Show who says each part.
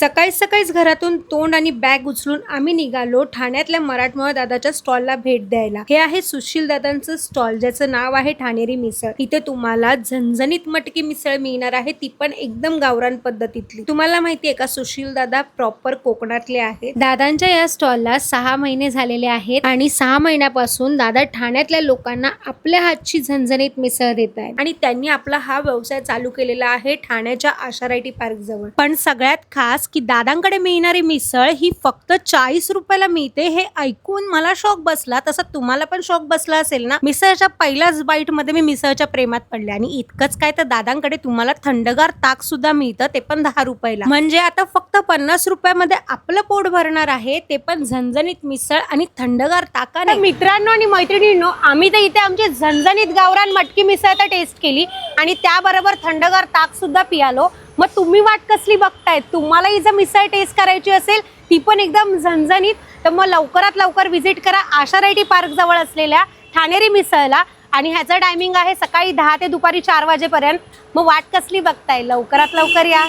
Speaker 1: सकाळी सकाळीच घरातून तोंड आणि बॅग उचलून आम्ही निघालो ठाण्यातल्या मराठमोळा दादाच्या स्टॉलला भेट द्यायला। हे आहे सुशील दादांचं स्टॉल, ज्याचं नाव आहे ठाणेरी मिसळ। इथे तुम्हाला झणझणीत मटकी मिसळ मिळणार आहे, ती पण एकदम गावरान पद्धतीतली। तुम्हाला माहितीये का, सुशील दादा प्रॉपर कोकणातले आहेत। दादांच्या या स्टॉलला 6 महिने झालेले आहेत आणि 6 महिन्यापासून दादा ठाण्यातल्या लोकांना आपल्या हातची झणझणीत मिसळ देत आहेत आणि त्यांनी आपला हा व्यवसाय चालू केलेला आहे ठाण्याच्या आशारायटी पार्क जवळ। पण सगळ्यात खास की दादांकडे मिळणारी मिसळ ही फक्त 40 रुपयाला मिळते। हे ऐकून मला शॉक बसला, तसं तुम्हाला पण शॉक बसला असेल ना। मिसळच्या पहिल्याच बाईट मध्ये मी मिसळच्या प्रेमात पडले। आणि इतकंच काय तर दादांकडे तुम्हाला थंडगार ताक सुद्धा मिळतं, ते पण 10 रुपयाला। म्हणजे आता फक्त 50 रुपयामध्ये आपलं पोट भरणार आहे, ते पण झणझणीत मिसळ आणि थंडगार ताकाने। मित्रांनो आणि मैत्रिणींनो, आम्ही तर इथे आमची झणझणीत गावरान मटकी मिसळ तर टेस्ट केली आणि त्याबरोबर थंडगार ताक सुद्धा पियालो। मग तुम्ही वाट कसली बघताय? तुम्हाला ही जर मिसळ टेस्ट करायची असेल, ती पण एकदम झणझणीत, तर मग लवकरात लवकर व्हिजिट करा आशारायटी पार्क जवळ असलेल्या ठाणेरी मिसळला। आणि ह्याचं टायमिंग आहे सकाळी 10 ते दुपारी 4 वाजेपर्यंत। मग वाट कसली बघताय? लवकरात लवकर या।